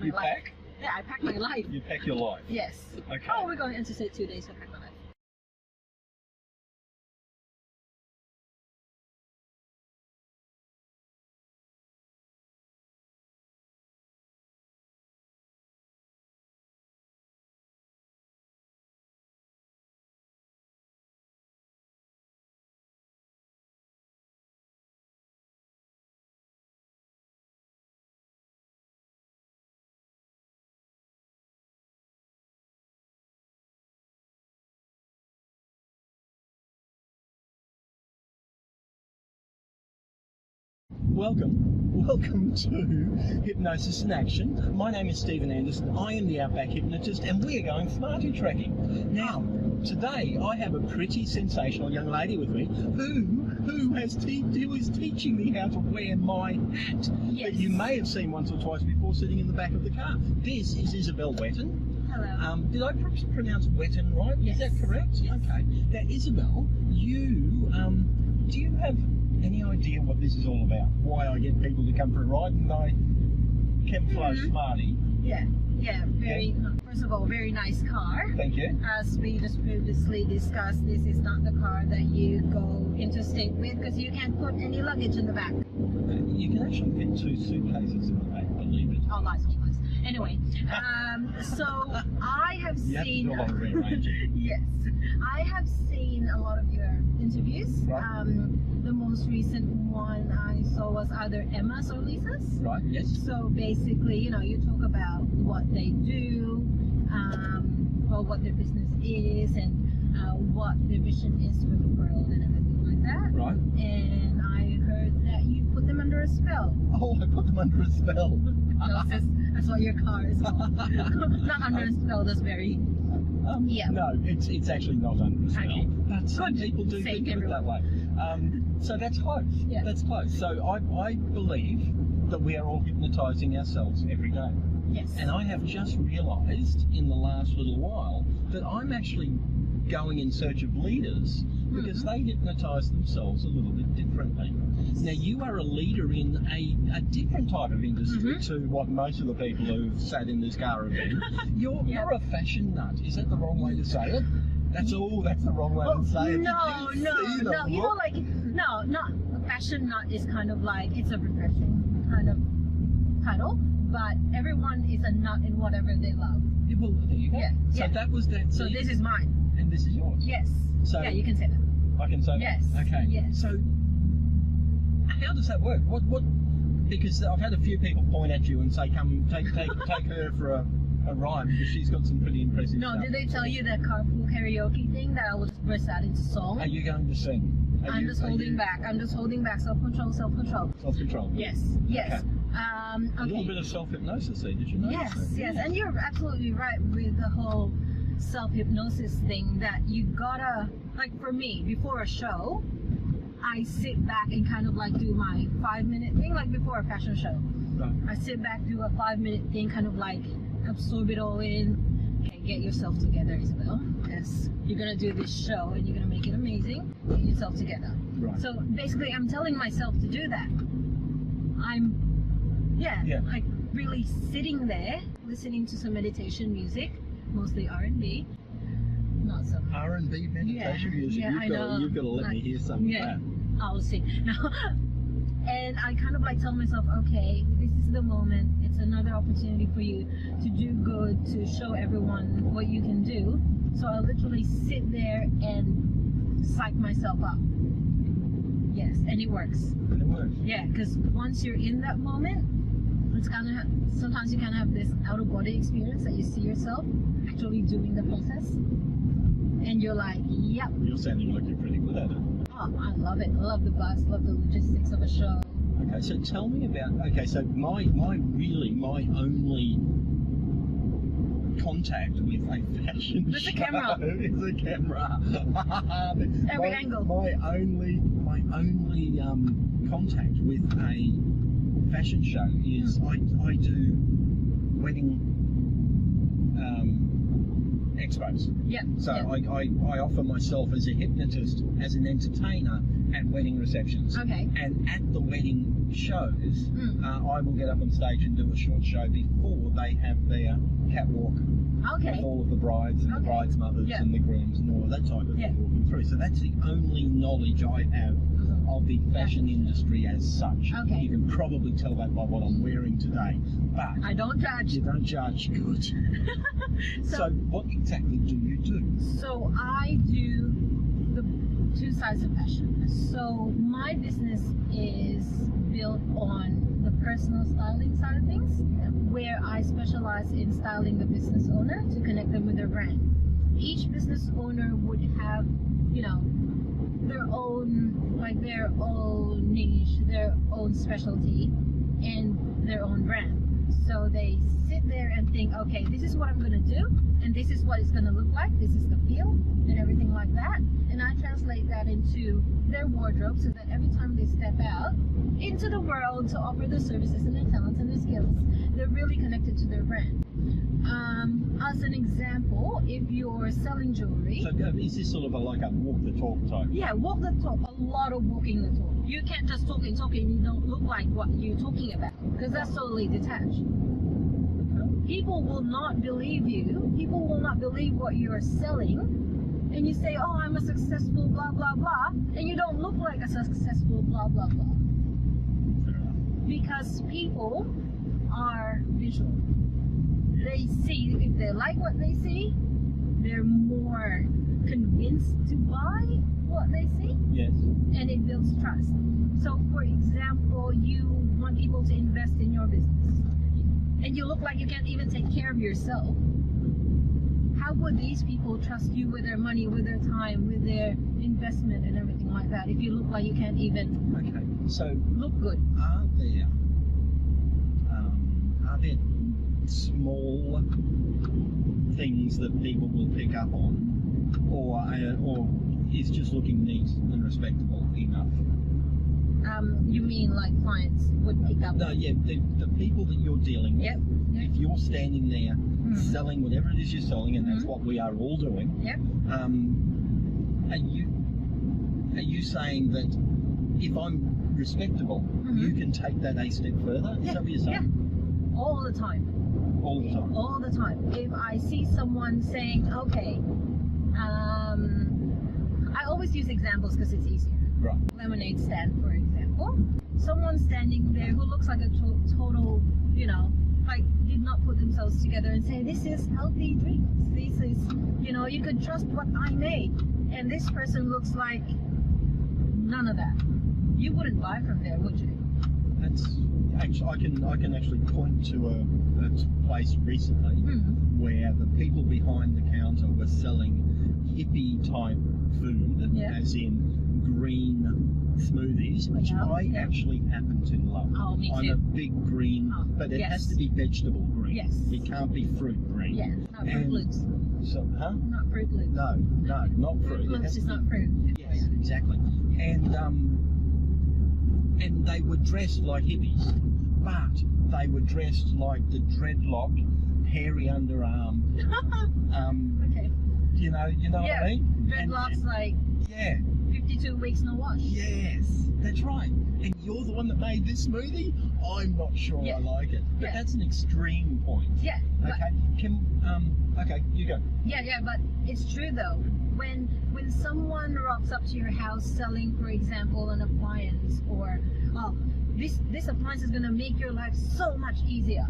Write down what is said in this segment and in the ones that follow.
my You life. pack? Yeah, I pack my life. You pack your life? Yes. Okay. Oh, we're going into say 2 days to pack my life. Welcome to Hypnosis in Action. My name is Stephen Anderson. I am the Outback Hypnotist, and we are going Smartie trekking. Now, today I have a pretty sensational young lady with me who is teaching me how to wear my hat that you may have seen once or twice before sitting in the back of the car. This is Isabel Wetten. Hello. Did I pronounce Wetten right? Yes. Is that correct? Yes. Okay. Now, Isabel, do you have any idea what this is all about? Why I get people to come for a ride and I camouflage Smartie? Yeah. First of all, very nice car. Thank you. As we just previously discussed, this is not the car that you go interstate with because you can't put any luggage in the back. You can actually fit 2 suitcases in the back, believe it. All lies, all lies. Anyway, so I have seen. You have to do a lot of rearranging. Yes, I have seen a lot of your interviews. Right. The most recent one I saw was either Emma's or Lisa's. Right. Yes. So basically, you talk about what they do, or what their business is, and what their vision is for the world and everything like that. Right. And I heard that you put them under a spell. Oh, I put them under a spell. That's what your car is called. Not under a spell. That's very. Yeah. No, it's actually not under a spell. Okay. But some people do think of it that way. So that's close. Yeah. That's close. So I believe that we are all hypnotising ourselves every day. Yes. And I have just realised in the last little while that I'm actually going in search of leaders because they hypnotise themselves a little bit differently. Now, you are a leader in a different type of industry to what most of the people who've sat in this car have been. You're a fashion nut. Is that the wrong way to say it? That's the wrong way to say it. No. Not fashion nut is kind of like, it's a refreshing kind of title, but everyone is a nut in whatever they love. Yeah, well, there you go. Yeah. So that was that. So this is mine. And this is yours. Yes. So yeah, you can say that. I can say Yes. that? Okay. Yes. So how does that work? What? Because I've had a few people point at you and say, "Come, take her for a ride," because she's got some pretty impressive stuff. No, did they tell you that carpool karaoke thing that I will just burst out into song? Are you going to sing? I'm just holding back. Self-control. Self-control. Yes. Okay. Okay. A little bit of self-hypnosis there, did you notice? Yes. And you're absolutely right with the whole self-hypnosis thing that you gotta, like for me, before a show, I sit back and kind of like do my 5-minute thing, like before a fashion show. Right. I sit back, do a 5-minute thing, kind of like absorb it all in. Okay, get yourself together, Isabel, because you're gonna do this show and you're gonna make it amazing. Get yourself together. Right. So basically, I'm telling myself to do that. I'm, like really sitting there, listening to some meditation music, mostly R&B. Not so. R&B meditation music. You've got to let me hear some of that. I'll sing. No. And I kind of like tell myself, okay, this is the moment. It's another opportunity for you to do good, to show everyone what you can do. So I literally sit there and psych myself up. Yes, and it works. And it works. Yeah, because once you're in that moment, it's kind of, sometimes you kind of have this out-of-body experience that you see yourself actually doing the process. And you're like, yep. You're sounding like you're pretty good at it. Oh, I love it. I love the bus, love the logistics of a show. Okay, so tell me about, so my only contact with a fashion With show the camera. is a camera. Every angle. My only contact with a fashion show is I do wedding expos. Yeah. So yeah. I offer myself as a hypnotist, as an entertainer at wedding receptions. Okay. And at the wedding shows, I will get up on stage and do a short show before they have their catwalk. Okay. With all of the brides and the bride's mothers and the grooms and all of that type of thing walking through. So that's the only knowledge I have of the fashion industry as such. Okay. You can probably tell that by what I'm wearing today. But I don't judge. you don't judge. Good. So what exactly do you do? So I do the two sides of fashion. So my business is built on the personal styling side of things, where I specialize in styling the business owner to connect them with their brand. Each business owner would have, you know, their own niche, their own specialty, and their own brand. So they sit there and think, okay, this is what I'm going to do, and this is what it's going to look like, this is the feel, and everything like that. And I translate that into their wardrobe so that every time they step out into the world to offer their services and their talents and their skills, they're really connected to their brand. As an example, if you're selling jewelry... So is this sort of like a walk the talk type? Yeah, walk the talk. A lot of walking the talk. You can't just talk and you don't look like what you're talking about, because that's totally detached. People will not believe you. People will not believe what you're selling. And you say, oh, I'm a successful blah, blah, blah. And you don't look like a successful blah, blah, blah. Fair enough. Because people are visual. They see, if they like what they see, they're more convinced to buy what they see. Yes. And it builds trust. So for example, you want people to invest in your business, and you look like you can't even take care of yourself. How would these people trust you with their money, with their time, with their investment and everything like that, if you look like you can't even look good? Are there small things that people will pick up on, or is just looking neat and respectable enough? You mean like clients would pick up? No, yeah, the people that you're dealing with. Yep. If you're standing there selling whatever it is you're selling, and that's what we are all doing. Yep. Are you saying that if I'm respectable, you can take that a step further? Is that what you're saying? Yeah. All the time. All the time. All the time. If I see someone saying, okay, I always use examples because it's easier. Right. Lemonade stand, for example. Someone standing there who looks like a total, you know, like did not put themselves together and say, this is healthy drinks. This is, you know, you could trust what I made. And this person looks like none of that. You wouldn't buy from there, would you? That's actually, I can actually point to a place recently where the people behind the counter were selling hippie type food, as in green smoothies, which I actually happen to love. Oh, me too. I'm a big green, but it has to be vegetable green. Yes. It can't be fruit green. Yeah, not Fruit Loops. So, huh? Not Fruit Loops. No, not fruit. Fruit Loops is not fruit. Yes, exactly. And they were dressed like hippies, but they were dressed like the dreadlock, hairy underarm. Okay. You know what I mean? Dreadlocks, like 52 weeks no wash. Yes, that's right. And you're the one that made this smoothie? I'm not sure I like it. But that's an extreme point. Yeah. Okay. Okay, you go. Yeah, but it's true though. When someone rocks up to your house selling, for example, an appliance, or this appliance is gonna make your life so much easier,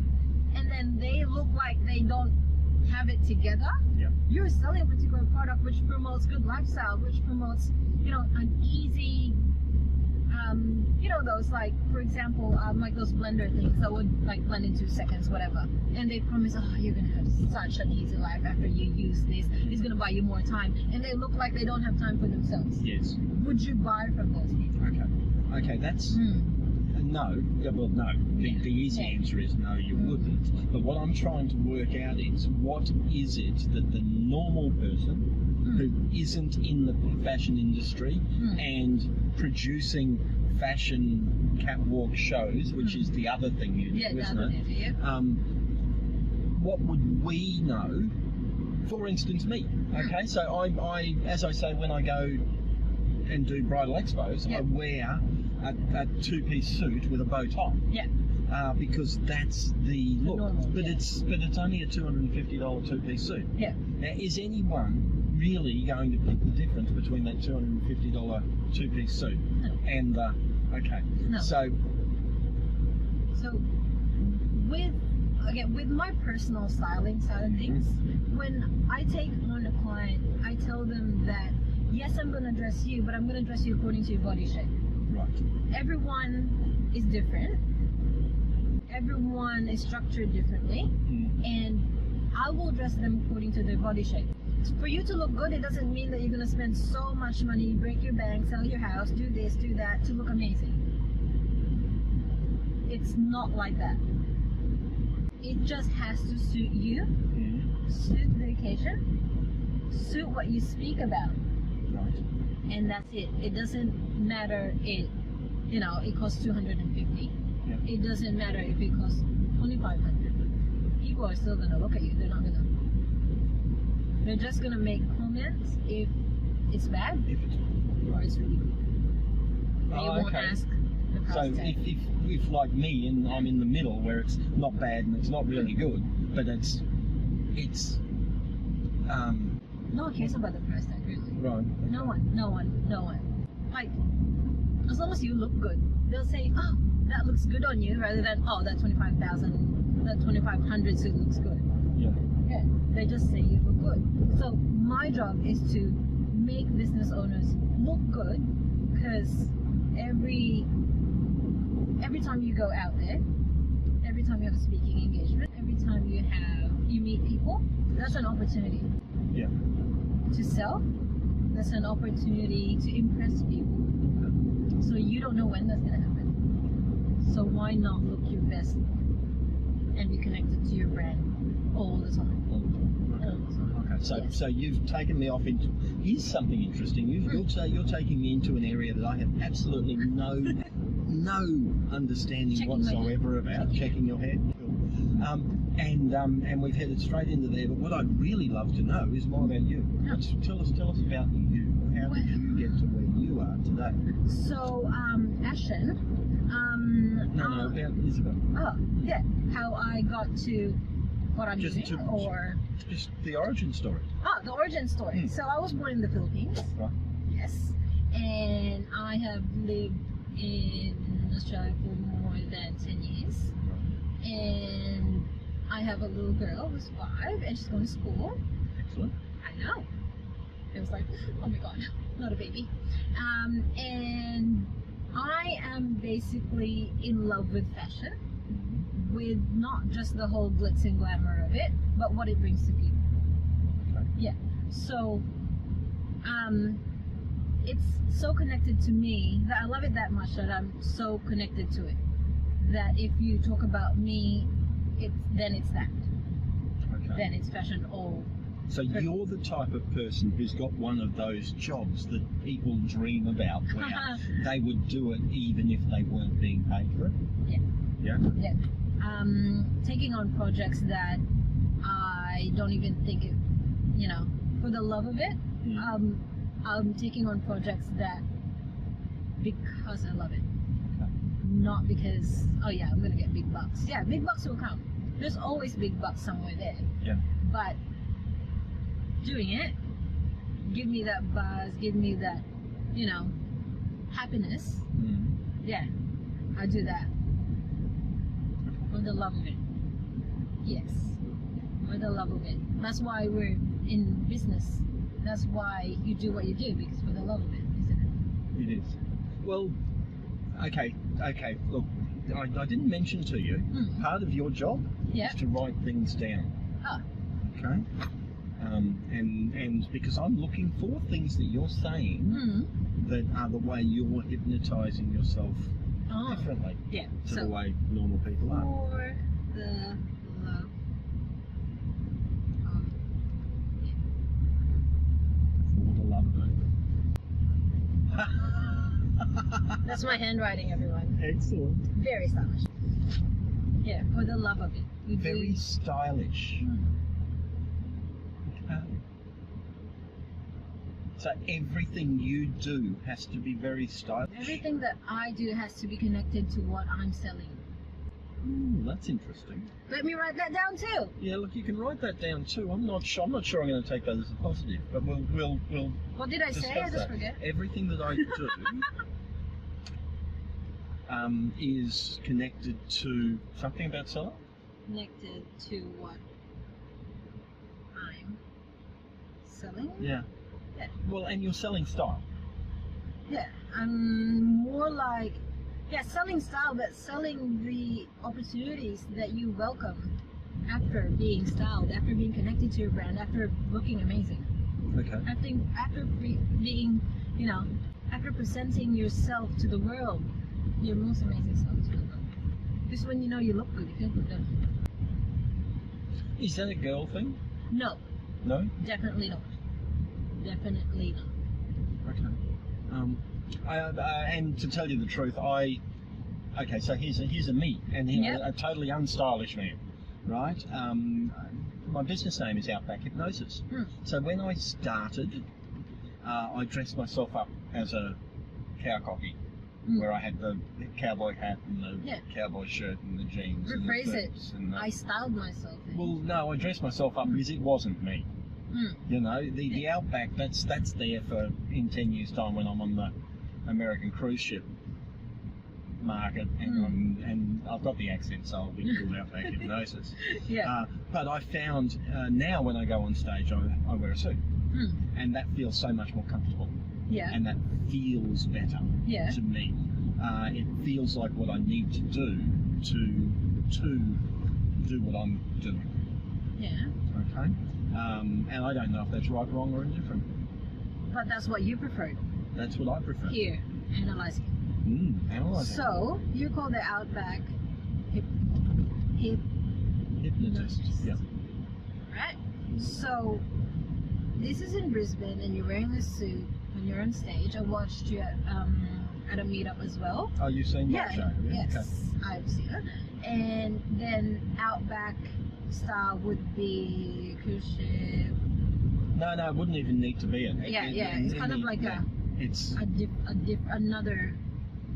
and then they look like they don't have it together. You're selling a particular product which promotes good lifestyle, which promotes, you know, an easy, you know, those, like, for example, like those blender things that would like blend in 2 seconds, whatever, and they promise, oh, you're gonna have such an easy life after you use this, it's gonna buy you more time, and they look like they don't have time for themselves. Yes. Would you buy from those people? Okay, that's no. Well, no. The easy answer is no, you wouldn't. But what I'm trying to work out is, what is it that the normal person who isn't in the fashion industry and producing fashion catwalk shows, which is the other thing you do, isn't it? What would we know for instance, me. Okay, so I, as I say, when I go and do bridal expos, Yeah. I wear a two-piece suit with a bow tie. Yeah. Because that's the look. normal, but yeah. it's only a $250 two-piece suit. Yeah. Now, is anyone really going to pick the difference between that $250 two-piece suit No. and the okay? No. So with my personal styling side of things, when I take on a client, I tell them that yes, I'm going to dress you, but I'm going to dress you according to your body shape. right. Everyone is different. Everyone is structured differently, and I will dress them according to their body shape. For you to look good, it doesn't mean that you're going to spend so much money, break your bank, sell your house, do this, do that to look amazing. It's not like that. It just has to suit you, suit the occasion, suit what you speak about, Right. and that's it. It doesn't matter it costs $250. Yeah. It doesn't matter if it costs $2,500. People are still gonna look at you. They're just gonna make comments if it's bad If it's or it's really good. They won't okay. ask the price So tag. if like me, and I'm in the middle where it's not bad and it's not really good, but it's No one cares about the price tag, really. right. No one. Like, as long as you look good, they'll say, oh, that looks good on you, rather than, oh, that 25,000, that 2,500 suit looks good. Yeah. Yeah, they just say you look good. So my job is to make business owners look good, because every time you go out there, every time you have a speaking engagement, every time you meet people, that's an opportunity. Yeah. To sell, that's an opportunity to impress people. So you don't know when that's going to happen. So why not look your best and be connected to your brand all the time? All the time. Okay. So Yes. so you've taken me off into. Here's something interesting. You're taking me into an area that I have absolutely no understanding Checking my hair. whatsoever about. Checking your hair. And we've headed straight into there. But what I'd really love to know is more about you. Yeah. Tell us about you. How did you get to where you are today? So, Ashen, No, about Isabel. oh, yeah, how I got to what I'm Just doing, or... Just the origin story. Oh, the origin story. So I was born in the Philippines. Right. Yes. And I have lived in Australia for more than 10 years. And I have a little girl who's 5 and she's going to school. Excellent. I know. It was like, oh my god, not a baby. And I am basically in love with fashion, with not just the whole glitz and glamour of it, but what it brings to people. Okay. Yeah. So, it's so connected to me that I love it that much that I'm so connected to it. That if you talk about me, then it's that. Okay. Then it's fashion all. So you're the type of person who's got one of those jobs that people dream about, where they would do it even if they weren't being paid for it. Yeah. Yeah. Yeah. Taking on projects that I don't even think it, for the love of it. I'm taking on projects that because I love it, not because, oh yeah, I'm gonna get big bucks. Yeah, big bucks will come. There's always big bucks somewhere there. Yeah. But doing it, give me that buzz, give me that, happiness. Yeah, I do that for the love of it. Yes, for the love of it. That's why we're in business. That's why you do what you do, because for the love of it, isn't It is. Well, okay. Look, I didn't mention to you, part of your job Yeah. is to write things down. Oh. Okay. And because I'm looking for things that you're saying that are the way you're hypnotizing yourself Oh. differently Yeah. to So the way normal people are. for the love of For the love of it. That's my handwriting, everyone. Excellent. Very stylish. Yeah, for the love of it. We Very do. stylish. Okay. So everything you do has to be very stylish. Everything that I do has to be connected to what I'm selling. That's interesting. Let me write that down too. Yeah, look, you can write that down too. I'm not sure I'm going to take that as a positive, but we'll What did I say? I just forget. Everything that I do is connected to something about selling. Connected to what I'm selling? Yeah. Yeah. Well, and your selling style. Yeah, I'm more like, selling style, but selling the opportunities that you welcome after being styled, after being connected to your brand, after looking amazing. Okay. After being, after presenting yourself to the world, your most amazing self to the world. Just when you know you look good, you feel good. Is that a girl thing? No. No? Definitely not. Definitely not. Okay. And to tell you the truth, so here's a me, and a totally unstylish man, right? My business name is Outback Hypnosis. So when I started, I dressed myself up as a cowcocky, where I had the cowboy hat and the cowboy shirt and the jeans. Rephrase it. And I styled myself. Well, no, I dressed myself up because it wasn't me. The Outback, that's there for in 10 years' time when I'm on the American cruise ship market, and I've got the accent, so I'll be called Outback Hypnosis. But I found now when I go on stage, I wear a suit, and that feels so much more comfortable. And that feels better to me. It feels like what I need to do to do what I'm doing. Okay. And I don't know if that's right, wrong, or indifferent. But that's what you preferred. That's what I prefer. Here, analyzing. Analyzing. So you call the Outback Hypnotist. Yeah. Right. So this is in Brisbane, and you're wearing a suit when you're on stage. I watched you at a meetup as well. Oh, you've seen my show? Yes, okay. I've seen it. And then Outback style would be cruise ship. No, it wouldn't even need to be it. It's kind of like another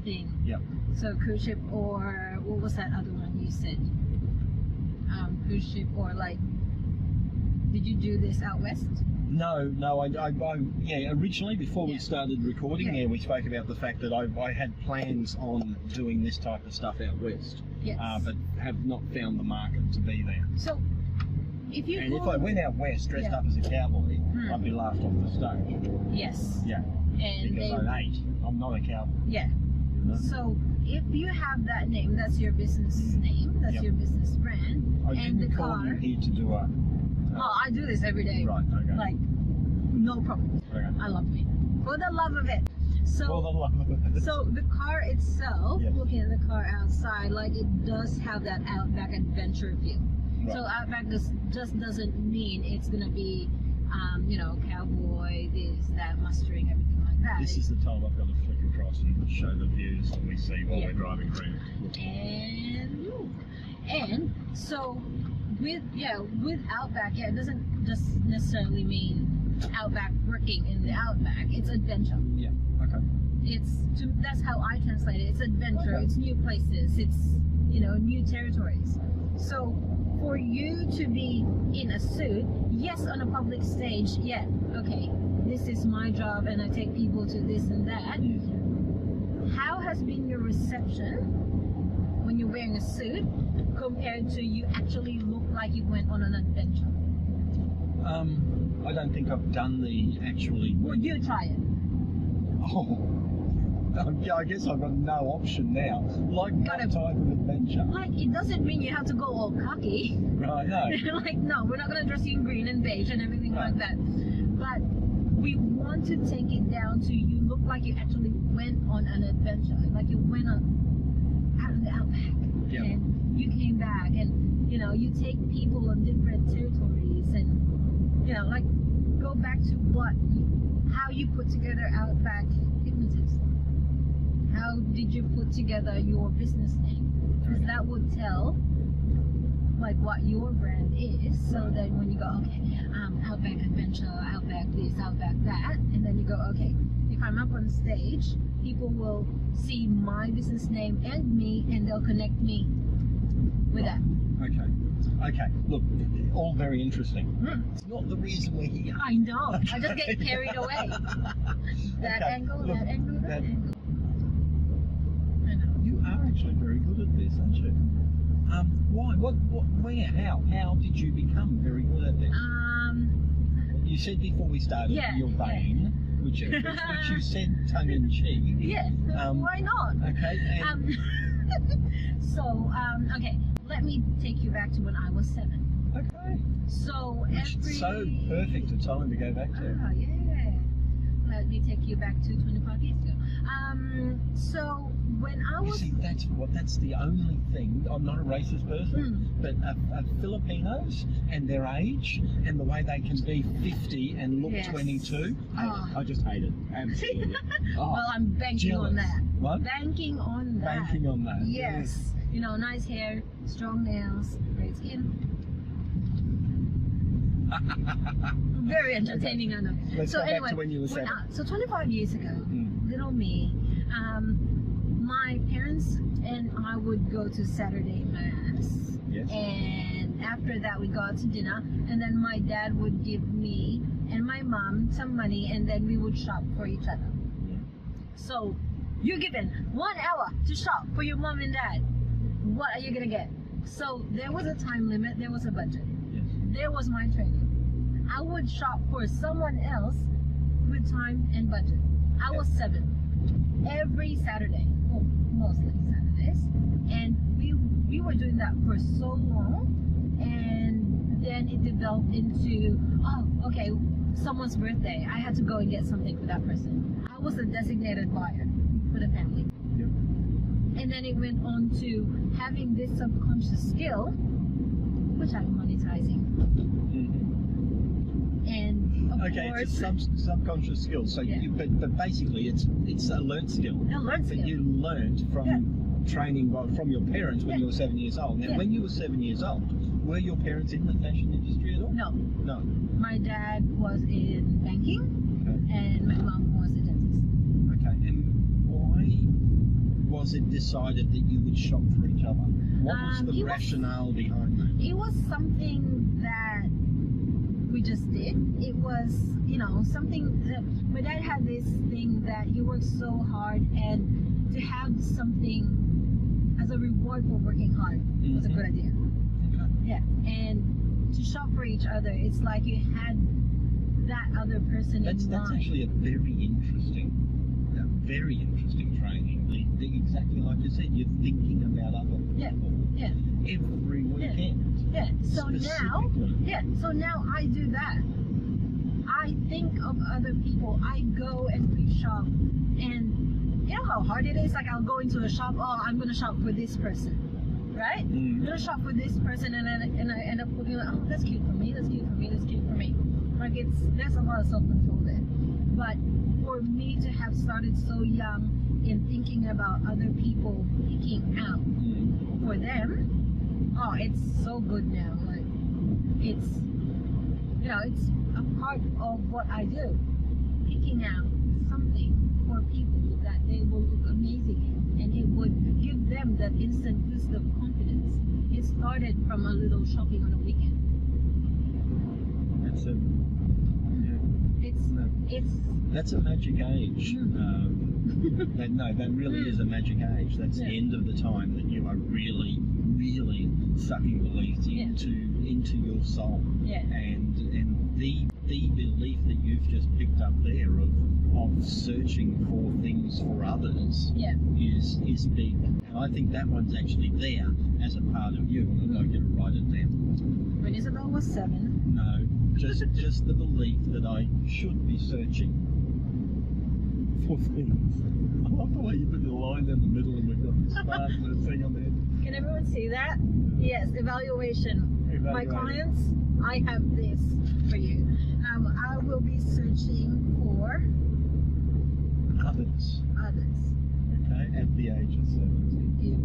thing. Yep. So cruise ship, or what was that other one you said? Cruise ship, or like, did you do this out west? No, originally before we started recording we spoke about the fact that I had plans on doing this type of stuff out west. Yes. But have not found the market to be there. So, if I went out west dressed up as a cowboy, I'd be laughed off the stage. Yes. Yeah. And because I'm not a cowboy. Yeah. So if you have that name, that's your business name, that's your business brand, and the car. I didn't call you here to do a. I do this every day. Right. Okay. Like, no problem. Okay. I love me for the love of it. So, so the car itself, looking at the car outside, like it does have that Outback adventure feel. Right. So Outback just doesn't mean it's gonna be, cowboy, this, that, mustering, everything like that. This is the time I've got to flick across and show the views that we see while we're driving around. And so with Outback, it doesn't just necessarily mean Outback working in the Outback. It's adventure. Yeah. Okay. That's how I translate it. It's adventure. Okay. It's new places. It's new territories. So for you to be in a suit, yes, on a public stage, okay, this is my job, and I take people to this and that. How has been your reception when you're wearing a suit compared to you actually look like you went on an adventure? I don't think I've done the actually. Well, you try it. I guess I've got no option now. Like what type of adventure? Like, it doesn't mean you have to go all cocky. Right, no. Like, no, we're not going to dress you in green and beige and everything like that. But we want to take it down to you look like you actually went on an adventure. Like you went out of the Outback. Yep. And you came back, and you take people on different territories, and like go back to how you put together Outback Hypnotist. How did you put together your business name? Because that would tell like what your brand is, so that when you go, Outback Adventure, Outback this, Outback that, and then you go, okay, if I'm up on stage, people will see my business name and me, and they'll connect me with that. Okay. Look, all very interesting. It's not the reason we're here. I know. I just get carried away. That angle, look, that angle, that angle. I know. You are actually very good at this, aren't you? Why? What? Where? How did you become very good at this? You said before we started you're vain, which you said tongue in cheek. Yeah. Why not? Okay. So, okay, let me take you back to when I was 7. Okay. So So perfect a time to go back to. Ah, yeah. Let me take you back to 25 years ago. So when I was... You see, that's the only thing. I'm not a racist person, but Filipinos and their age and the way they can be 50 and look 22, I just hate it. Absolutely. Well, I'm banking on that. What? Banking on that. Banking on that. Yes. You know, nice hair, strong nails, great skin. Very entertaining, I know. Let's go back to when you were 7. So 25 years ago, little me, my parents and I would go to Saturday Mass. Yes. And after that, we go out to dinner. And then my dad would give me and my mom some money, and then we would shop for each other. Yeah. So you're given 1 hour to shop for your mom and dad. What are you going to get? So there was a time limit. There was a budget. Yes. There was my training. I would shop for someone else with time and budget. I was 7. Every Saturday, well, mostly Saturdays, and we were doing that for so long, and then it developed into, oh, okay, someone's birthday, I had to go and get something for that person. I was a designated buyer for the family. Yep. And then it went on to having this subconscious skill, which I'm monetizing. And of course, it's a subconscious skill. So, but basically, it's a learned skill. A learned skill. That you learned from training from your parents when you were 7 years old. Now, when you were 7 years old, were your parents in the fashion industry at all? No. No. My dad was in banking, and my mom was a dentist. Okay. And why was it decided that you would shop for each other? What was the rationale behind that? It was something that we just did. It was, you know, something that my dad had this thing that he worked so hard, and to have something as a reward for working hard was a good idea. Okay. Yeah, and to shop for each other, it's like you had that other person in mind. That's actually a very interesting training. Exactly like you said, you're thinking about other people every weekend. Yeah. So now I do that. I think of other people. I go and re-shop, and you know how hard it is? Like, I'll go into a shop, oh, I'm going to shop for this person, right? I'm going to shop for this person, and then I end up looking like, oh, that's cute for me, that's cute for me, that's cute for me. Like, there's a lot of self-control there. But for me to have started so young in thinking about other people picking out for them, oh, it's so good now. Like, it's, you know, it's a part of what I do. Picking out something for people that they will look amazing in, and it would give them that instant boost of confidence. It started from a little shopping on a weekend. That's it. That's a magic age. That really is a magic age. That's the end of the time that you are really, really sucking beliefs into your soul. Yeah. And the belief that you've just picked up there of searching for things for others is big. And I think that one's actually there as a part of you, and I'd like you to write it down. When Isabel was 7. No, just the belief that I should be searching for things. I love the way you put the line down the middle and we've got the smart thing on there. Can everyone see that? Yes, evaluation. My clients, I have this for you. I will be searching for others. Okay, at the age of 7. Yeah.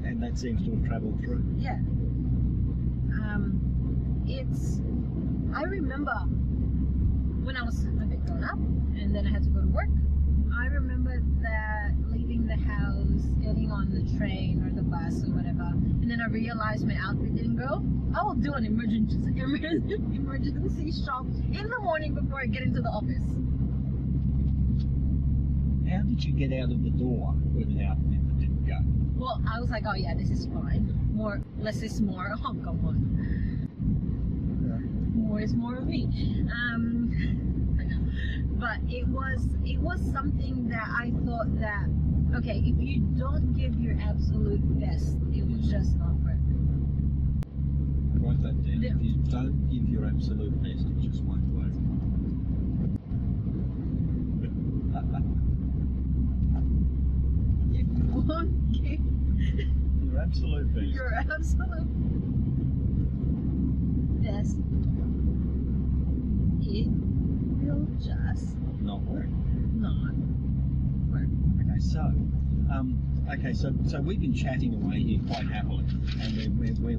And that seems to have travelled through. Yeah. It's I remember when I was a bit grown up and then I had to go to work. I remember that leaving the house, getting on the train or the bus or whatever, and then I realized my outfit didn't go. I will do an emergency shop in the morning before I get into the office. How did you get out of the door with an outfit that didn't go? Well, I was like, oh yeah, this is fine. More, less is more. Oh, come on. More is more of me. But it was something that I thought that, okay, if you don't give your absolute best, it will just not work. Write that down. If you don't give your absolute best, it just won't work. If you won't give Your absolute best. your absolute best, it will just Not work. not work. Okay, so we've been chatting away here quite happily, and we're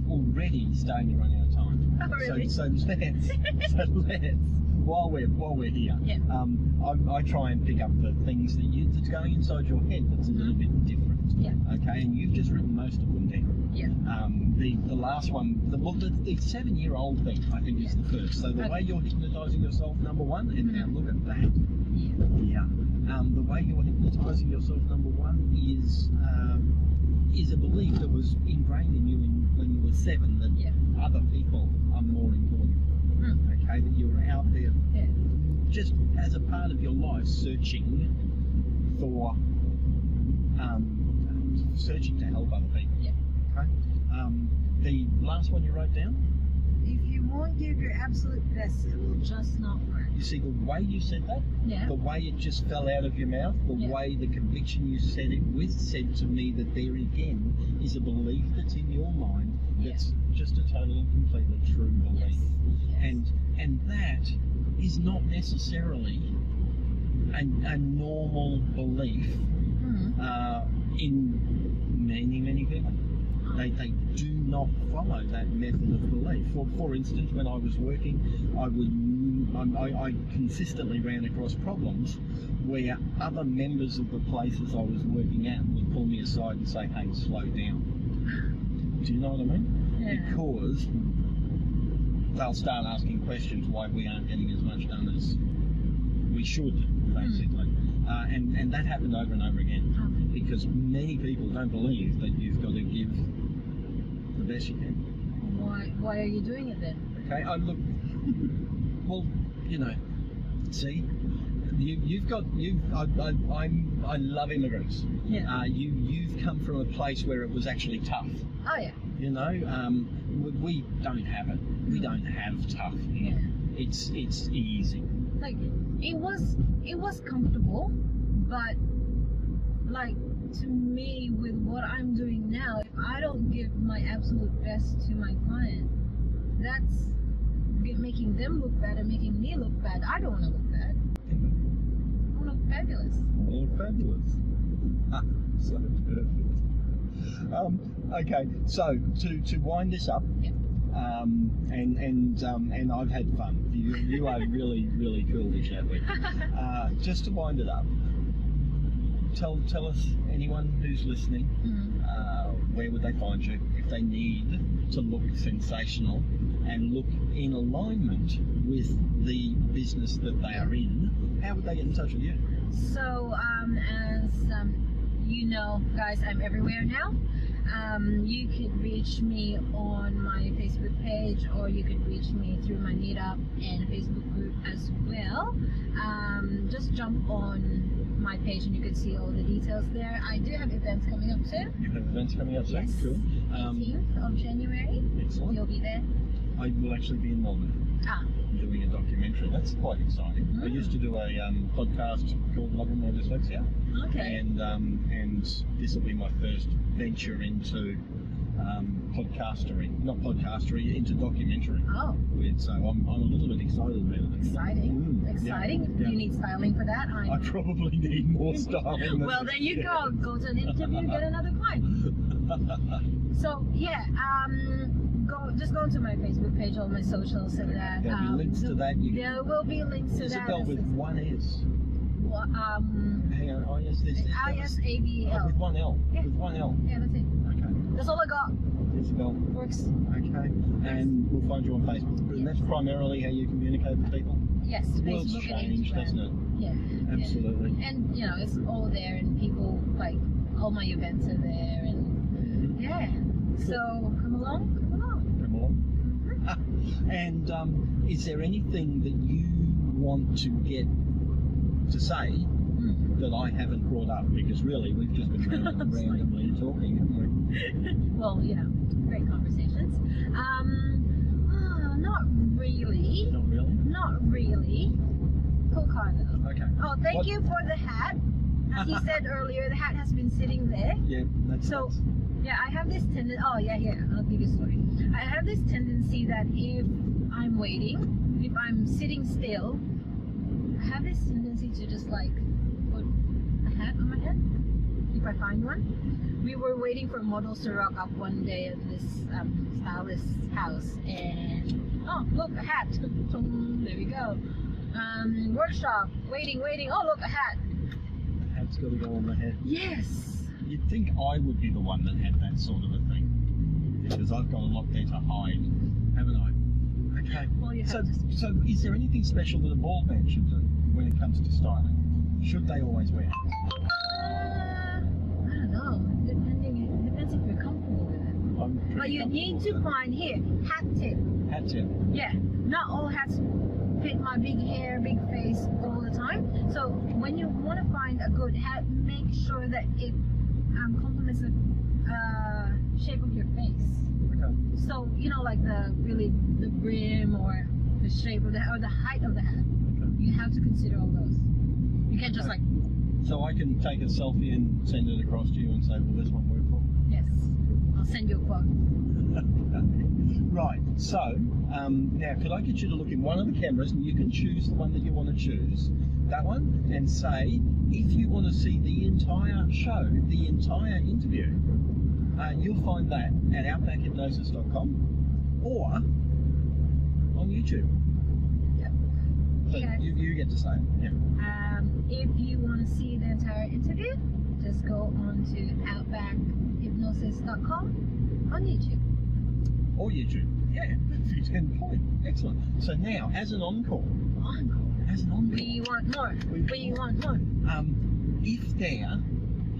already starting to run out of time. Oh, really? So let's while we're here, Yeah. I try and pick up the things that's going inside your head that's a little bit different. Yeah. Okay, and you've just written most of them down. Yeah. The last one, the 7-year-old thing, I think is the first. So the way you're hypnotising yourself, number one, and now look at that. Yeah. The way you're hypnotising yourself, number one, is a belief that was ingrained in you when you were 7 that other people are more important. Okay, that you're out there just as a part of your life searching for searching to help other people. Yeah. Okay. The last one you wrote down. If you won't give your absolute best, it will just not work. You see the way you said that, the way it just fell out of your mouth, the way the conviction you said it with said to me that there again is a belief that's in your mind that's just a total and completely true belief. Yes. And that is not necessarily a normal belief in many people. They do not follow that method of belief. For instance, when I was working, I consistently ran across problems where other members of the places I was working at would pull me aside and say, hey, slow down. Do you know what I mean? Yeah. Because they'll start asking questions why we aren't getting as much done as we should, basically. And that happened over and over again, because many people don't believe that you've got to give the best you can. Why are you doing it then? Okay, well, see, I love immigrants. Yeah. You've come from a place where it was actually tough. Oh yeah. We don't have it. We don't have tough here. Yeah. It's easy. Like it was comfortable, but like to me, with what I'm doing now, if I don't give my absolute best to my client, that's making them look bad and making me look bad. I don't want to look bad. I want to look fabulous. Fabulous. So perfect. Okay, so to wind this up, and I've had fun. You are really, really cool to chat with. Just to wind it up, tell us, anyone who's listening, where would they find you if they need to look sensational and look in alignment with the business that they are in? How would they get in touch with you? So, as you know, guys, I'm everywhere now. You could reach me on my Facebook page, or you could reach me through my Meetup and Facebook group as well. Just jump on my page and you can see all the details there. I do have events coming up soon. You have events coming up soon? Yes. Cool. 18th of January. Excellent. You'll be there. I will actually be in Melbourne doing a documentary. That's quite exciting. I used to do a podcast called Loving My Dyslexia. Okay. And this will be my first venture into into documentary. Oh. So I'm a little bit excited about it. Exciting. Exciting. Yeah. Do you need styling for that? I probably need more styling. Well, there you go. Go to an interview, get another client. So yeah, just go to my Facebook page or my socials and that. There'll be links to that. There will be links to Isabel that. with one S. Well, Hang on. Oh, yes, there's ISABEL. with one L. Yeah. With one L. Yeah, that's it. Okay. That's all I got. Isabel. Works. Okay. And we'll find you on Facebook. And that's primarily how you communicate with people. Yes, The world's Facebook and changed, Instagram. doesn't it? Yeah. Absolutely. Yeah. And you know, it's all there, and people like all my events are there, and yeah. So come along. Come along. And is there anything that you want to get to say that I haven't brought up? Because really, we've just been randomly talking, haven't we? Well, you know, great conversations. Not really. Not really? Not really. Cool car though. Okay. Oh, thank you for the hat. As he said earlier, the hat has been sitting there. Yeah, that's So, nice. yeah, I have this tendency. Oh, yeah, here, I'll give you a story. I have this tendency that if I'm waiting, if I'm sitting still, I have this tendency to just like put a hat on my head if I find one. We were waiting for models to rock up one day at this stylist's house, and oh, look, a hat. There we go. Workshop, waiting. Oh, look, a hat. The hat's got to go on the head. Yes. You'd think I would be the one that had that sort of a thing, because I've got a lot there to hide, haven't I? Okay. Well, you have So to. is there anything special that a bald man should do when it comes to styling? Should they always wear hats? I don't know. Depends if you're comfortable with it. I'm pretty But you need to comfortable find here hat tip. with it. Hat tip. Yeah, not all hats fit my big hair, big face all the time. So when you want to find a good hat, make sure that it complements the shape of your face. Okay. So you know, like the brim or the shape of the or the height of the hat. Okay. You have to consider all those. You can't just like So I can take a selfie and send it across to you and say, will this one work for me? yes. I'll send you a quote. Right, so now could I get you to look in one of the cameras, and you can choose the one that you want to choose, that one, and say if you want to see the entire show, the entire interview, you'll find that at outbackhypnosis.com or on YouTube. Yep. So Hey guys. you get to say it. Yeah. If you want to see the entire interview, just go on to outbackhypnosis.com on YouTube. Or YouTube. Yeah, 10 point. Excellent. So now, as an encore, We want more. We want more. if there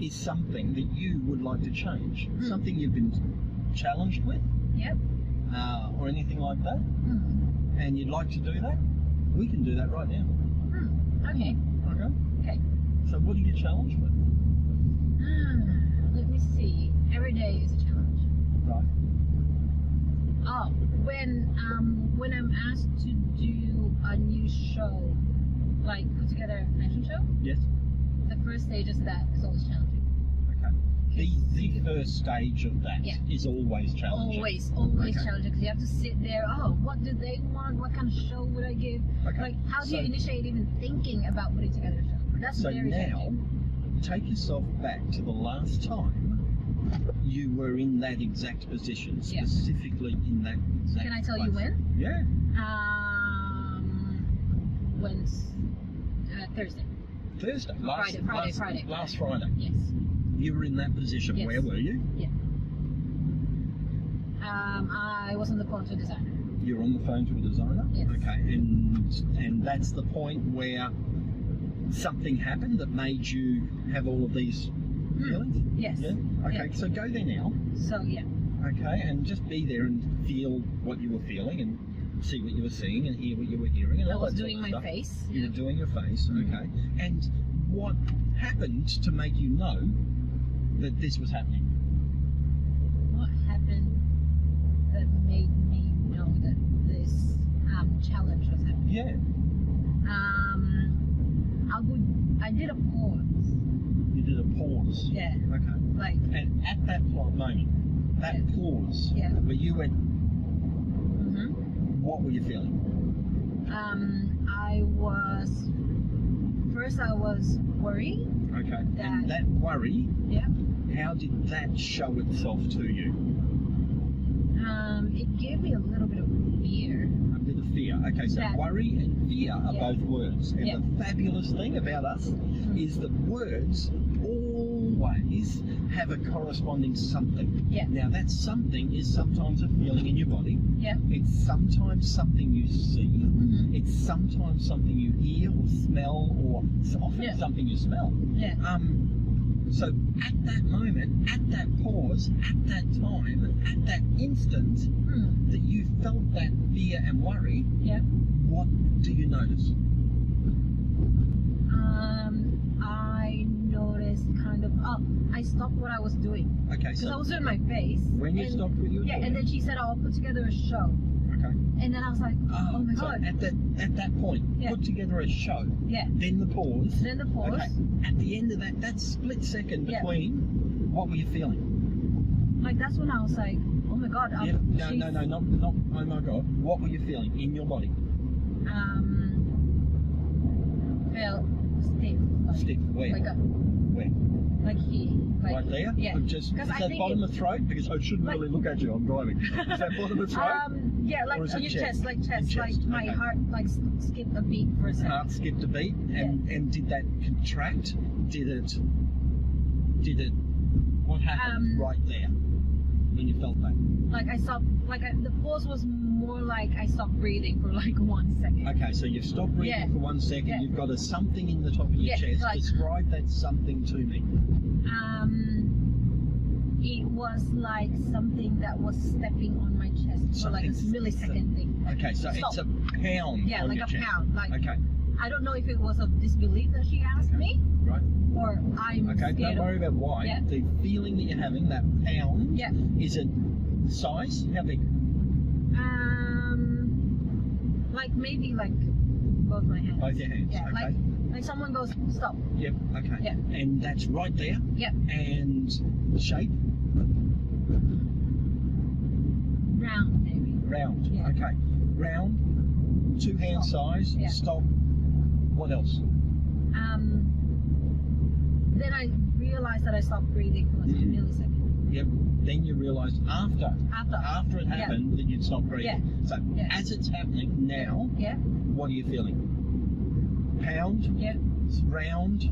is something that you would like to change, something you've been challenged with, Yep. or anything like that, Hmm. and you'd like to do that, we can do that right now. Okay. Okay? Okay. So what are you challenged with? Let me see. Every day is a challenge. Right. Oh, when I'm asked to do a new show, like put together an action show, Yes? the first stage is that is always challenging. Okay. The first stage of that Yeah. is always challenging. Always Okay. challenging because you have to sit there. Oh, what do they want? What kind of show would I give? Okay. Like, how do you So- initiate even thinking about putting together a show? That's So very now, challenging. take yourself back to the last time you were in that exact position, Yeah. specifically in that exact Can I tell you place. when? Yeah. Thursday. Thursday. Friday. Last Friday. Yes. You were in that position. Yes. Where were you? I was on the phone to a designer. You were on the phone to a designer? Yes. Okay, and that's the point where something happened that made you have all of these feelings? Yes. Yeah? Okay, Yeah. so go there now. So yeah. Okay, and just be there and feel what you were feeling and see what you were seeing and hear what you were hearing. And I all was that sort doing of my stuff. face. You were doing your face, Mhm. okay. And what happened to make you know that this was happening? What happened that made me know that this challenge was happening? Yeah, I did a pause. you did a pause. Yeah. Okay. Like, And at that moment, that Yeah. pause, Yeah. where you went, mhm. what were you feeling? I was worried. Okay. And that worry, Yeah. how did that show itself to you? It gave me a little bit of fear. A bit of fear. Okay, so worry and fear are both words. And the fabulous thing about us is that words always have a corresponding something. Yeah. Now that something is sometimes a feeling in your body. Yeah. It's sometimes something you see. It's sometimes something you hear or smell, or often something you smell. Yeah. So at that moment, at that pause, at that time, at that instant that you felt that fear and worry, what do you notice? I noticed kind of, I stopped what I was doing. Okay, so because I was doing my face. When you stopped what you were doing? And then she said, I'll put together a show. Okay. And then I was like, oh my so god. at that point, put together a show. Yeah. Then the pause. Then the pause. Okay. At the end of that split second between, what were you feeling? Like that's when I was like, oh my god. No, not oh my god. What were you feeling in your body? Felt stiff. Like, Stiff. Where? Where? Like here. Like, right there? Yeah. Is that bottom of throat? Because I shouldn't really look at you, I'm driving. Is that bottom of throat? Yeah, like on your chest, like chest. Like my heart like skipped a beat for a second. Heart skipped a beat, and did that contract? Did it what happened right there when you felt that? Like I stopped, the pause was more like I stopped breathing for like 1 second. Okay, so you've stopped breathing for 1 second, you've got a something in the top of your chest. Like, describe that something to me. It was like something that was stepping on my chest for like a millisecond thing. Okay, so it's a pound. Yeah, on like your a chest. pound. Like, okay. I don't know if it was of disbelief that she asked me. Right. Or I'm scared. Don't worry about why. Yeah. The feeling that you're having, that pound, is it size? How big? Like maybe like both my hands. Both your hands. Yeah, okay. like someone goes, stop. Yep, okay. Yeah. And that's right there? Yep. And shape? Round, maybe. Round, yeah. Okay. Round, 2 hand size, stop. What else? Then I realized that I stopped breathing for like a millisecond. Yep. Then you realised after it happened that you'd stopped breathing. Yeah. So as it's happening now, what are you feeling? Pound, round,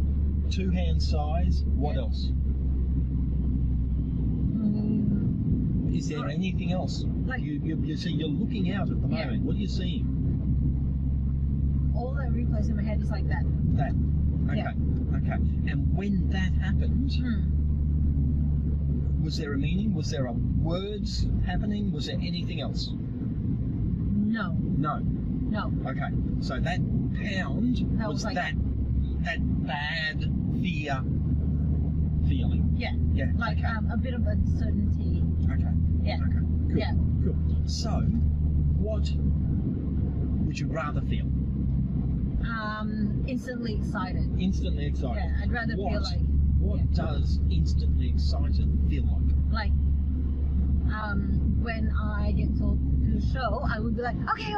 2 hand size, what else? Is there anything else? Like, you see, you're looking out at the moment. What are you seeing? All that replays in my head is like that. That. Okay. Okay. And when that happened, was there a meaning? Was there a words happening? Was there anything else? No. No. No. Okay. So that pound was like that bad fear feeling. Yeah. Yeah. Like a bit of uncertainty. Okay. Yeah. Okay. Cool. Yeah. Cool. So, what would you rather feel? Instantly excited. Instantly excited. Yeah, I'd rather feel like. What does instantly excited feel like? Like, when I get told to show, I would be like, okay.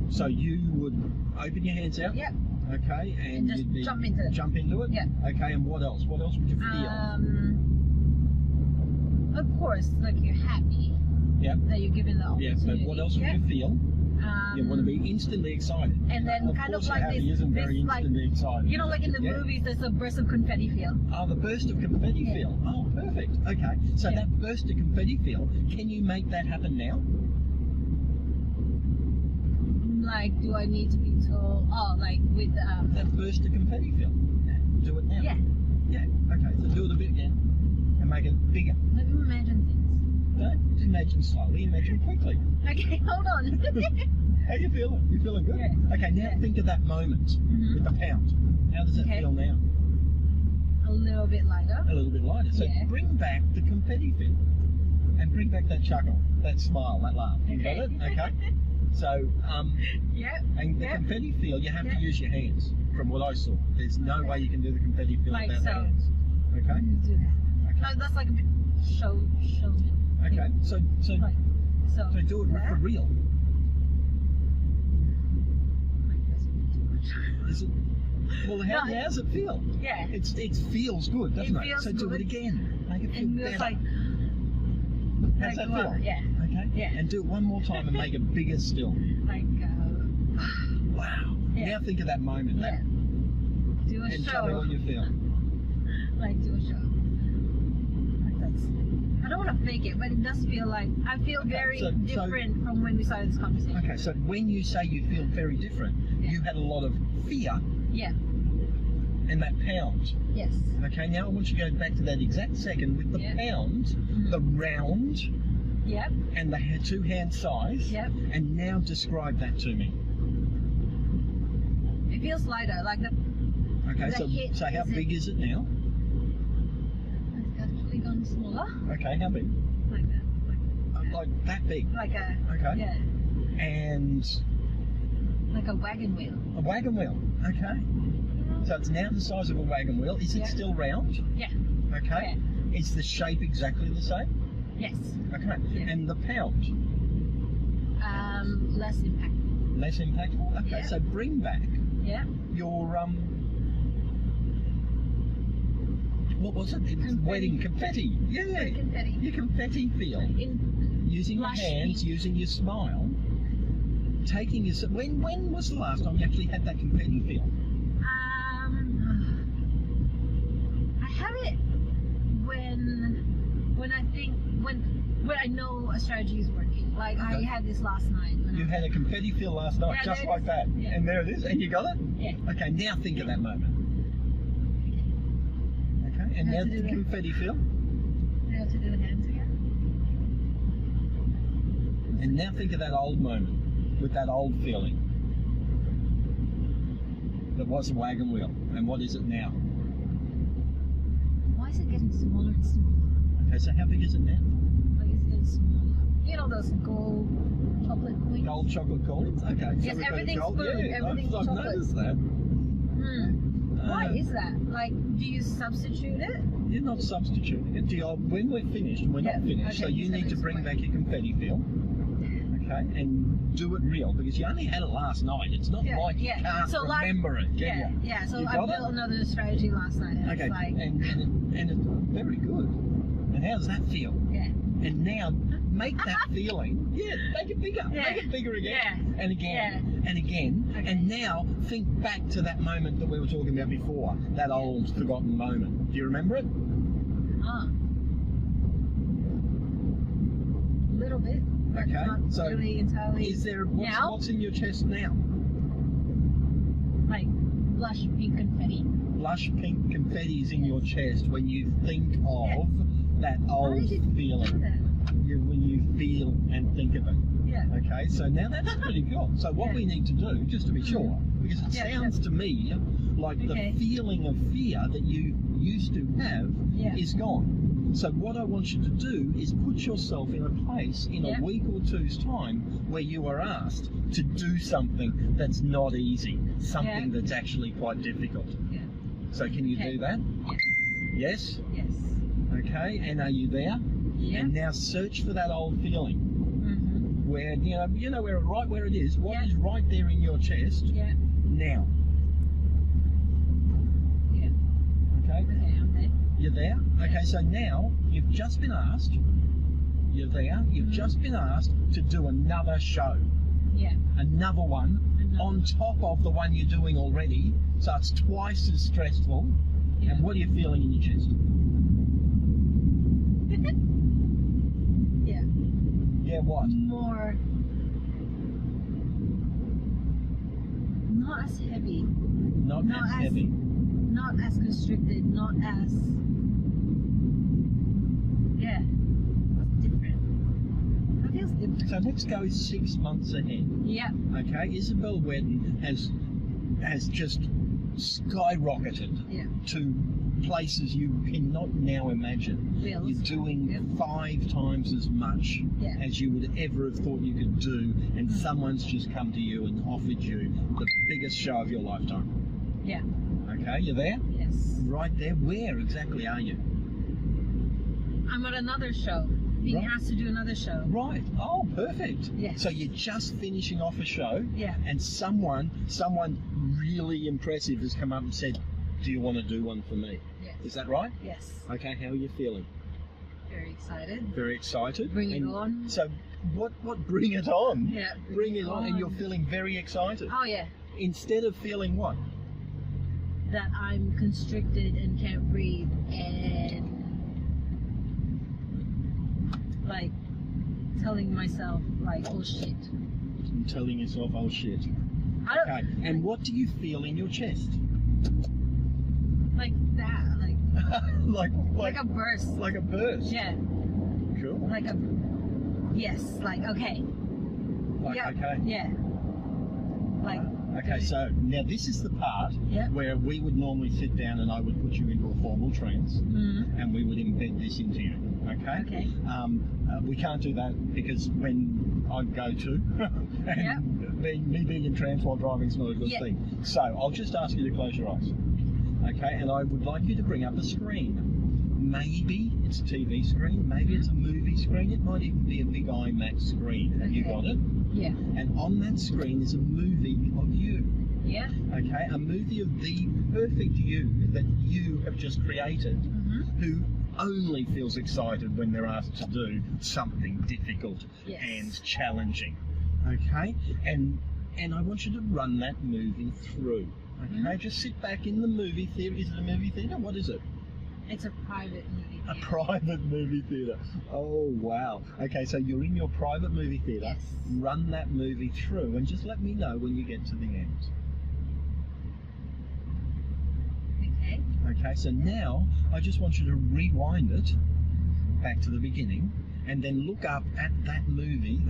So you would open your hands out. Yep. Okay, and just you'd be jump into it. Jump into it. Yeah. Okay, and what else? What else would you feel? Of course, like you're happy. Yep. That you're given the opportunity. Yeah. But what else would you feel? You want to be instantly excited. And then of kind course of like happy this, isn't very instantly excited. You know, like in the movies, there's a burst of confetti feel. Oh, the burst of confetti feel. Oh, perfect. Okay. So that burst of confetti feel, can you make that happen now? Like, do I need to be told? Oh, like with that burst of confetti feel. Do it now. Yeah. Yeah. Okay. So do it a bit again, and make it bigger. Let me imagine things. Don't imagine slowly. Imagine quickly. Okay, hold on. How you feeling? You feeling good? Yeah. Okay. Now think of that moment with the pound. How does it feel now? A little bit lighter. A little bit lighter. So bring back the confetti feel, and bring back that chuckle, that smile, that laugh. You got it? Okay. So, and the confetti feel, you have to use your hands, from what I saw. There's no way you can do the confetti feel like without the hands. Okay? Do that. Okay. That's like a bit showman. Okay, so do it for real. Is it? Well, how's it feel? Yeah. It feels good, doesn't it? Feels so do good. it again. Make it feel better. Like, How's that feel? Yeah. Okay. Yeah. And do it one more time and make it bigger still. Like, Wow. Yeah. Now think of that moment. yeah. Do a And show. tell me what you feel. Like, do a show. Like that's. I don't want to fake it, but it does feel like I feel very different from when we started this conversation. Okay, so when you say you feel very different, Yeah. you had a lot of fear Yeah. and that pound. Yes. Okay, now I want you to go back to that exact second with the Yeah. pound, the round, Yep. and the two-hand size. Yep. And now describe that to me. It feels lighter, like the. Okay, The hit so how is big is it now? It's actually gone smaller. Okay, how big? Like that. Like that big. Like a. Okay. Yeah. And Like a wagon wheel. a wagon wheel. Okay. So it's now the size of a wagon wheel. Is it Yeah. still round? Yeah. Okay. Is the shape exactly the same? Yes. Okay. Yeah. And the pound? Less impactful. Less impactful? Okay, Yeah. so bring back Yeah. your, what was it? It was Confetti. wedding confetti. Yeah. Confetti. Your confetti feel. Using your Blush hands, pink. using your smile, taking your... When was the last time you actually had that confetti feel? I have it when I think when I know a strategy is working. Like I Okay. had this last night. When You I had a confetti feel last night, Yeah, just there it like is. that. Yeah. And there it is. And you got it? Yeah. Okay, now think of that moment. Okay, and How now to do the that. confetti feel. I have to do the hands again. And now think of that old moment with that old feeling. That was a wagon wheel. And what is it now? Why is it getting smaller and smaller? Okay, so how big is it now? Like it's getting smaller. You know those gold chocolate coins? Gold chocolate coins? Okay. So Yes, we've got a everything's gold. blue, Yeah, everything's I've chocolate. noticed that. Why is that? Like, do you substitute it? You're not substituting it. When we're finished, we're Yeah, not finished, so okay, you so need to that's bring fine. back your confetti feel. Okay, and do it real, because you only had it last night. It's not like you can't So like, remember it, can yeah, you? yeah. So You I got built it? another strategy last night. And Okay, it's like, and it's very good. And how does that feel? yeah, And now make that feeling, make it bigger, Yeah. make it bigger again, Yeah. and again, and again, Okay. and now think back to that moment that we were talking about before, that old forgotten moment. Do you remember it? a little bit. But Okay, not so really entirely. Is there now? what's in your chest now? Like blush pink confetti. Blush pink confetti is in your chest when you think of that old Why did you do feeling. that? When you feel and think of it. Yeah. Okay, so now that's pretty cool. So what Yeah. we need to do, just to be sure, because it Yeah, sounds to me like Okay. the feeling of fear that you used to have Yeah. is gone. So what I want you to do is put yourself in a place in Yeah. a week or two's time where you are asked to do something that's not easy, something Yeah. that's actually quite difficult. Yeah. So can you Okay. do that? Yes. Yes? Yes. Okay, and are you there? Yeah. And now search for that old feeling. Mhm. Where you know where right where it is. What Yeah. is right there in your chest Yeah. now? Yeah. Okay, Okay, I'm there. you're there. Okay, so now you've just been asked. You're there. You've just been asked to do another show, Yeah. another one Another on top of the one you're doing already. So it's twice as stressful. Yeah. And what are you feeling in your chest? Yeah. Yeah, what? More. Not as heavy. Not Not as as- heavy. Not as constricted. Not as. Yeah. That's different. That feels different. So let's go 6 months ahead. Yeah. Okay, Isabel Wetten has just skyrocketed Yeah. to places you cannot now imagine. Bills. You're doing Yep. 5 times as much Yeah. as you would ever have thought you could do, and someone's just come to you and offered you the biggest show of your lifetime. Yeah. Okay, you there? Yes. Right there. Where exactly are you? I'm at another show. Being Right. asked to do another show. Right. Oh, perfect. Yes. So you're just finishing off a show. Yeah. And someone really impressive has come up and said, "Do you want to do one for me?" Yes. Is that right? Yes. Okay, how are you feeling? Very excited. Very excited. Bring it on. So what bring it on? Yeah. Bring it on, and you're feeling very excited. Oh yeah. Instead of feeling what? That I'm constricted and can't breathe and like telling myself like, oh shit. And telling yourself, oh shit. Okay. And what do you feel in your chest? Like that, like a burst. Like a burst. Yeah. Cool. Like a like okay. Like yeah. okay. Yeah. Like. Okay, so now this is the part where we would normally sit down and I would put you into a formal trance, and we would embed this into you. Okay. Okay. We can't do that because when I go to, and me being in trance while driving is not a good thing. So I'll just ask you to close your eyes. Okay, and I would like you to bring up a screen. Maybe it's a TV screen, maybe it's a movie screen, it might even be a big IMAX screen. Have you got it? Yeah. And on that screen is a movie of you. Yeah. Okay, a movie of the perfect you that you have just created, who only feels excited when they're asked to do something difficult and challenging. Okay, and I want you to run that movie through. Okay, just sit back in the movie theatre. Is it a movie theatre? What is it? It's a private movie theatre. A private movie theatre. Oh, wow. Okay, so you're in your private movie theatre. Yes. Run that movie through and just let me know when you get to the end. Okay. Okay, so now I just want you to rewind it back to the beginning and then look up at that movie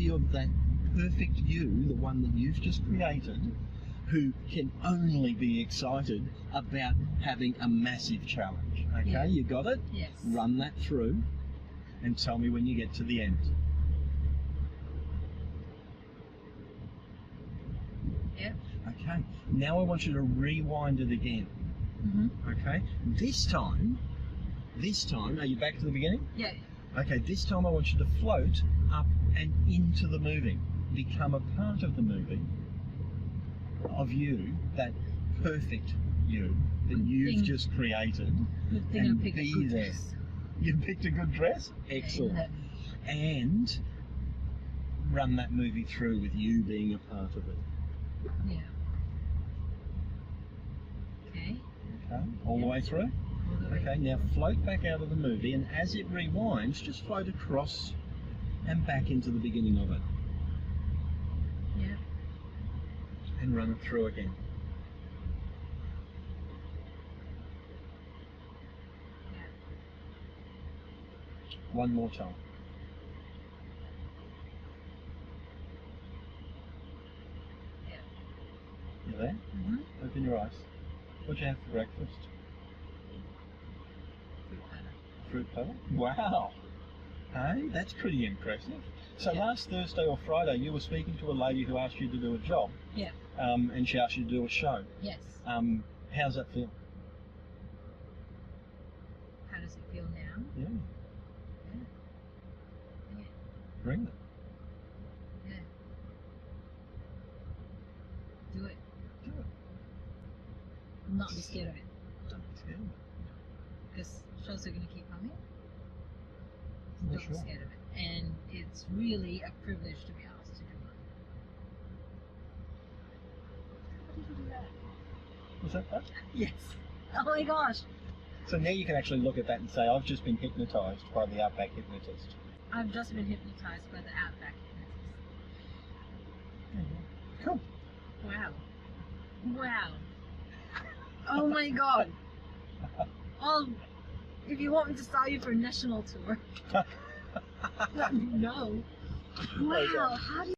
of that perfect you, the one that you've just created, who can only be excited about having a massive challenge. Okay, Yeah. You got it? Yes. Run that through and tell me when you get to the end. Yep. Okay, now I want you to rewind it again. Okay, this time, are you back to the beginning? Yeah. Okay, this time I want you to float up and into the movie. Become a part of the movie of you, that perfect you that you've just created, and be there. You picked a good dress? Excellent. And run that movie through with you being a part of it. Yeah. Okay. Okay, all the way through? All the way. Okay, now float back out of the movie, and as it rewinds, just float across and back into the beginning of it. Yeah. And run it through again. Yeah. One more time. Yeah. You there? Open your eyes. What'd you have for breakfast? Fruit platter. Wow. Hey, that's pretty impressive. So last Thursday or Friday, you were speaking to a lady who asked you to do a job. Yeah. And she asked you to do a show. Yes. How's that feel? How does it feel now? Yeah. Yeah. Yeah. Bring it. Yeah. Do it. Do it. Not be scared of it. Don't be scared of it. Because shows are going to keep coming. For Don't sure. be scared of it. And it's really a privilege to be asked to do it. How did you do that? Was that that? Yes. Oh my gosh. So now you can actually look at that and say, I've just been hypnotised by the Outback Hypnotist. I've just been hypnotized by the Outback Hypnotist. Cool. Wow. Wow. Oh my god. Oh, if you want me to start you for a national tour, let me know. Wow. How do you